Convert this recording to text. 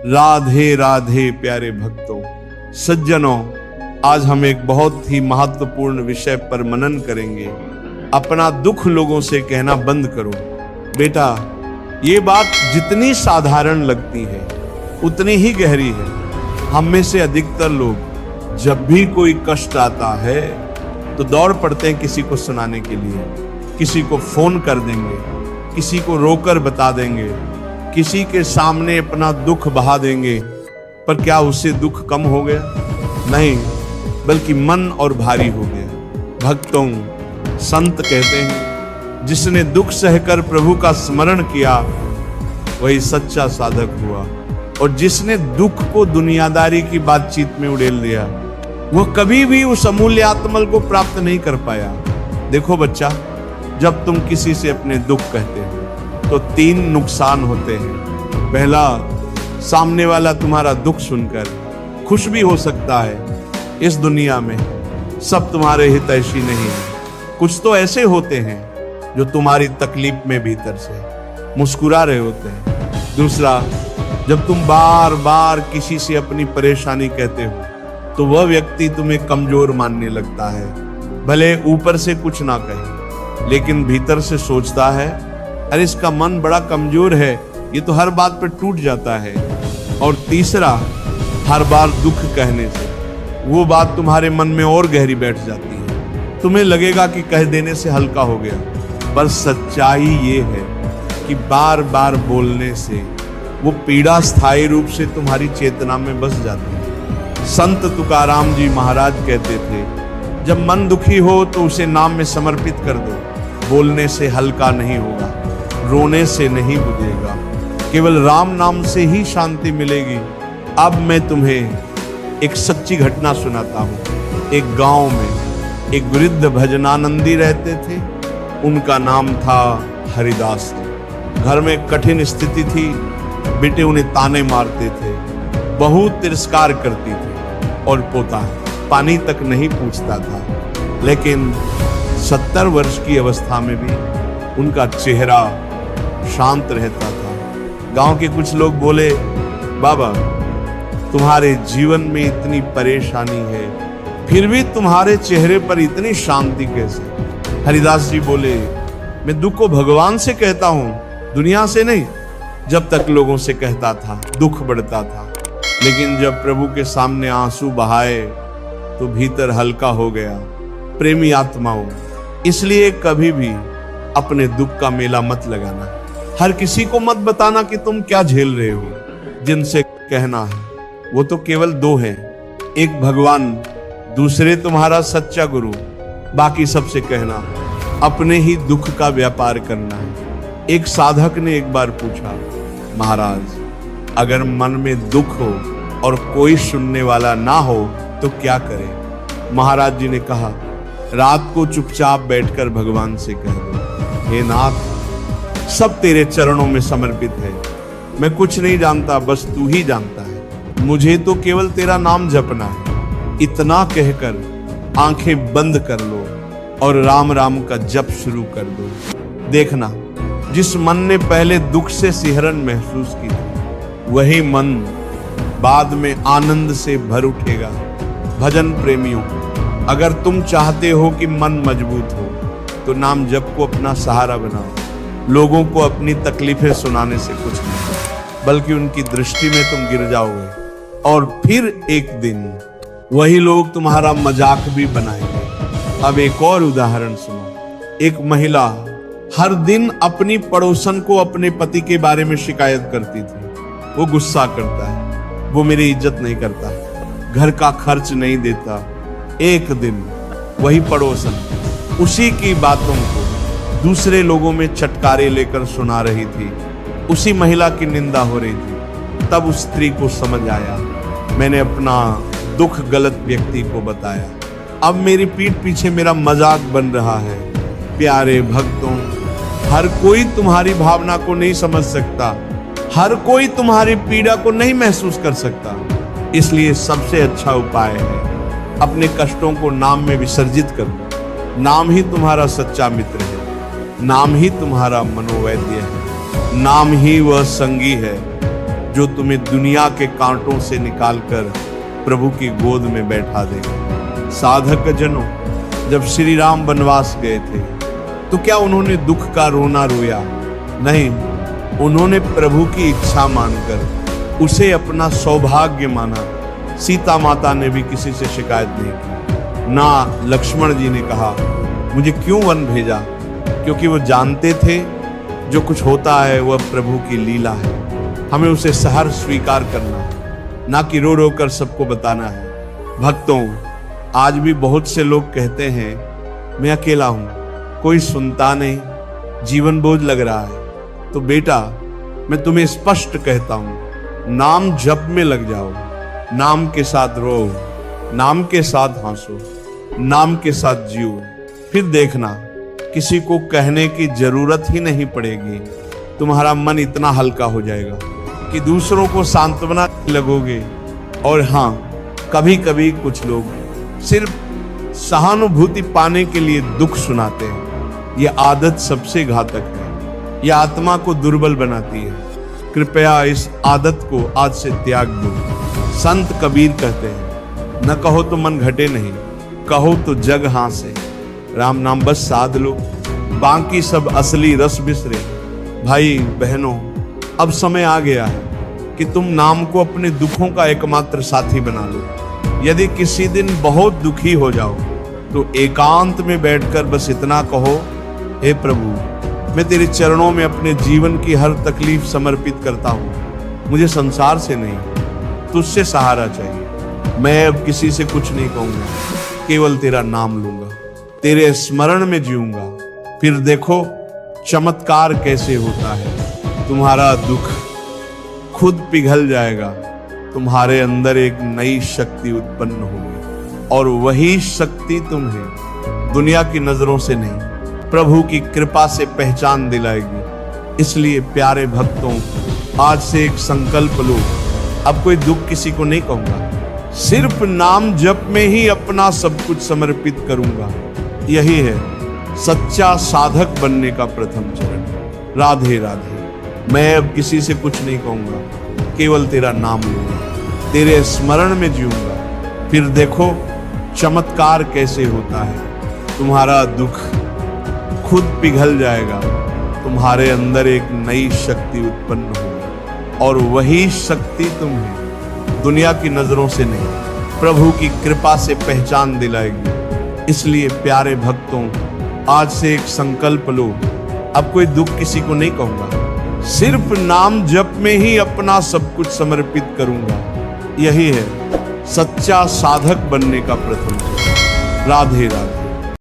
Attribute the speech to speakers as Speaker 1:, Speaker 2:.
Speaker 1: राधे राधे प्यारे भक्तों, सज्जनों, आज हम एक बहुत ही महत्वपूर्ण विषय पर मनन करेंगे। अपना दुख लोगों से कहना बंद करो। बेटा, ये बात जितनी साधारण लगती है उतनी ही गहरी है। हम में से अधिकतर लोग जब भी कोई कष्ट आता है तो दौड़ पड़ते हैं किसी को सुनाने के लिए। किसी को फोन कर देंगे, किसी को रोकर बता देंगे, किसी के सामने अपना दुख बहा देंगे। पर क्या उससे दुख कम हो गया? नहीं, बल्कि मन और भारी हो गया। भक्तों, संत कहते हैं, जिसने दुख सहकर प्रभु का स्मरण किया वही सच्चा साधक हुआ, और जिसने दुख को दुनियादारी की बातचीत में उड़ेल दिया वह कभी भी उस अमूल्य आत्मल को प्राप्त नहीं कर पाया। देखो बच्चा, जब तुम किसी से अपने दुख कहते हो तो 3 नुकसान होते हैं। पहला, सामने वाला तुम्हारा दुख सुनकर खुश भी हो सकता है। इस दुनिया में सब तुम्हारे हितैषी नहीं है। कुछ तो ऐसे होते हैं जो तुम्हारी तकलीफ में भीतर से मुस्कुरा रहे होते हैं। दूसरा, जब तुम बार बार किसी से अपनी परेशानी कहते हो तो वह व्यक्ति तुम्हें कमजोर मानने लगता है। भले ऊपर से कुछ ना कहे, लेकिन भीतर से सोचता है, अरे इसका मन बड़ा कमजोर है, ये तो हर बात पर टूट जाता है। और तीसरा, हर बार दुख कहने से वो बात तुम्हारे मन में और गहरी बैठ जाती है। तुम्हें लगेगा कि कह देने से हल्का हो गया, पर सच्चाई ये है कि बार बार बोलने से वो पीड़ा स्थायी रूप से तुम्हारी चेतना में बस जाती है। संत तुकाराम जी महाराज कहते थे, जब मन दुखी हो तो उसे नाम में समर्पित कर दो। बोलने से हल्का नहीं होगा, रोने से नहीं बुझेगा, केवल राम नाम से ही शांति मिलेगी। अब मैं तुम्हें एक सच्ची घटना सुनाता हूँ। एक गांव में एक वृद्ध भजनानंदी रहते थे। उनका नाम था हरिदास जी। घर में कठिन स्थिति थी। बेटे उन्हें ताने मारते थे, बहू तिरस्कार करती थी, और पोता पानी तक नहीं पूछता था। लेकिन 70 वर्ष की अवस्था में भी उनका चेहरा शांत रहता था। गांव के कुछ लोग बोले, बाबा, तुम्हारे जीवन में इतनी परेशानी है, फिर भी तुम्हारे चेहरे पर इतनी शांति कैसे? हरिदास जी बोले, मैं दुख को भगवान से कहता हूं, दुनिया से नहीं। जब तक लोगों से कहता था दुख बढ़ता था, लेकिन जब प्रभु के सामने आंसू बहाए तो भीतर हल्का हो गया। प्रेमी आत्माओं, इसलिए कभी भी अपने दुख का मेला मत लगाना। हर किसी को मत बताना कि तुम क्या झेल रहे हो। जिनसे कहना है वो तो केवल 2 हैं, एक भगवान, दूसरे तुम्हारा सच्चा गुरु। बाकी सबसे कहना अपने ही दुख का व्यापार करना है। एक साधक ने एक बार पूछा, महाराज, अगर मन में दुख हो और कोई सुनने वाला ना हो तो क्या करें? महाराज जी ने कहा, रात को चुपचाप बैठकर भगवान से कह दो, हे नाथ, सब तेरे चरणों में समर्पित है। मैं कुछ नहीं जानता, बस तू ही जानता है। मुझे तो केवल तेरा नाम जपना है। इतना कहकर आंखें बंद कर लो और राम राम का जप शुरू कर दो। देखना, जिस मन ने पहले दुख से सिहरन महसूस की थी, वही मन बाद में आनंद से भर उठेगा। भजन प्रेमियों, अगर तुम चाहते हो कि मन मजबूत हो तो नाम जप को अपना सहारा बनाओ। लोगों को अपनी तकलीफें सुनाने से कुछ नहीं, बल्कि उनकी दृष्टि में तुम गिर जाओगे, और फिर एक दिन वही लोग तुम्हारा मजाक भी बनाएंगे। अब एक और उदाहरण सुनो। एक महिला हर दिन अपनी पड़ोसन को अपने पति के बारे में शिकायत करती थी। वो गुस्सा करता है, वो मेरी इज्जत नहीं करता, घर का खर्च नहीं देता। एक दिन वही पड़ोसन उसी की बातों को दूसरे लोगों में चटकारे लेकर सुना रही थी। उसी महिला की निंदा हो रही थी। तब उस स्त्री को समझ आया, मैंने अपना दुख गलत व्यक्ति को बताया। अब मेरी पीठ पीछे मेरा मजाक बन रहा है। प्यारे भक्तों, हर कोई तुम्हारी भावना को नहीं समझ सकता, हर कोई तुम्हारी पीड़ा को नहीं महसूस कर सकता। इसलिए सबसे अच्छा उपाय है, अपने कष्टों को नाम में विसर्जित कर दो। नाम ही तुम्हारा सच्चा मित्र है, नाम ही तुम्हारा मनोवैद्य है, नाम ही वह संगी है जो तुम्हें दुनिया के कांटों से निकालकर प्रभु की गोद में बैठा देगा। साधक जनों, जब श्री राम वनवास गए थे तो क्या उन्होंने दुख का रोना रोया? नहीं, उन्होंने प्रभु की इच्छा मानकर उसे अपना सौभाग्य माना। सीता माता ने भी किसी से शिकायत नहीं की। ना लक्ष्मण जी ने कहा मुझे क्यों वन भेजा, क्योंकि वो जानते थे जो कुछ होता है वह प्रभु की लीला है। हमें उसे सहर्ष स्वीकार करना है, ना कि रो रो कर सबको बताना है। भक्तों, आज भी बहुत से लोग कहते हैं मैं अकेला हूं, कोई सुनता नहीं, जीवन बोझ लग रहा है। तो बेटा, मैं तुम्हें स्पष्ट कहता हूं, नाम जप में लग जाओ, नाम के साथ रो, नाम के साथ हंसो, नाम के साथ जियो। फिर देखना, किसी को कहने की जरूरत ही नहीं पड़ेगी। तुम्हारा मन इतना हल्का हो जाएगा कि दूसरों को सांत्वना लगोगे। और हाँ, कभी कभी कुछ लोग सिर्फ सहानुभूति पाने के लिए दुख सुनाते हैं। यह आदत सबसे घातक है, यह आत्मा को दुर्बल बनाती है। कृपया इस आदत को आज से त्याग दो। संत कबीर कहते हैं, न कहो तो मन घटे नहीं, कहो तो जग हासे। राम नाम बस साध लो, बाकी सब असली रस बिसरे। भाई बहनों, अब समय आ गया है कि तुम नाम को अपने दुखों का एकमात्र साथी बना लो। यदि किसी दिन बहुत दुखी हो जाओ तो एकांत में बैठकर बस इतना कहो, हे प्रभु, मैं तेरे चरणों में अपने जीवन की हर तकलीफ समर्पित करता हूँ। मुझे संसार से नहीं, तुझसे सहारा चाहिए। मैं अब किसी से कुछ नहीं कहूँगा, केवल तेरा नाम लूंगा, तेरे स्मरण में जीऊंगा। फिर देखो चमत्कार कैसे होता है। तुम्हारा दुख खुद पिघल जाएगा, तुम्हारे अंदर एक नई शक्ति उत्पन्न होगी, और वही शक्ति तुम्हें दुनिया की नजरों से नहीं, प्रभु की कृपा से पहचान दिलाएगी। इसलिए प्यारे भक्तों, आज से एक संकल्प लो, अब कोई दुख किसी को नहीं कहूंगा, सिर्फ नाम जप में ही अपना सब कुछ समर्पित करूंगा। यही है सच्चा साधक बनने का प्रथम चरण। राधे राधे। मैं अब किसी से कुछ नहीं कहूंगा, केवल तेरा नाम लूंगा, तेरे स्मरण में जीऊंगा। फिर देखो चमत्कार कैसे होता है। तुम्हारा दुख खुद पिघल जाएगा, तुम्हारे अंदर एक नई शक्ति उत्पन्न होगी, और वही शक्ति तुम्हें दुनिया की नजरों से नहीं, प्रभु की कृपा से पहचान दिलाएगी। इसलिए प्यारे भक्तों, आज से एक संकल्प लो, अब कोई दुख किसी को नहीं कहूंगा, सिर्फ नाम जप में ही अपना सब कुछ समर्पित करूंगा। यही है सच्चा साधक बनने का प्रथम चरण। राधे राधे।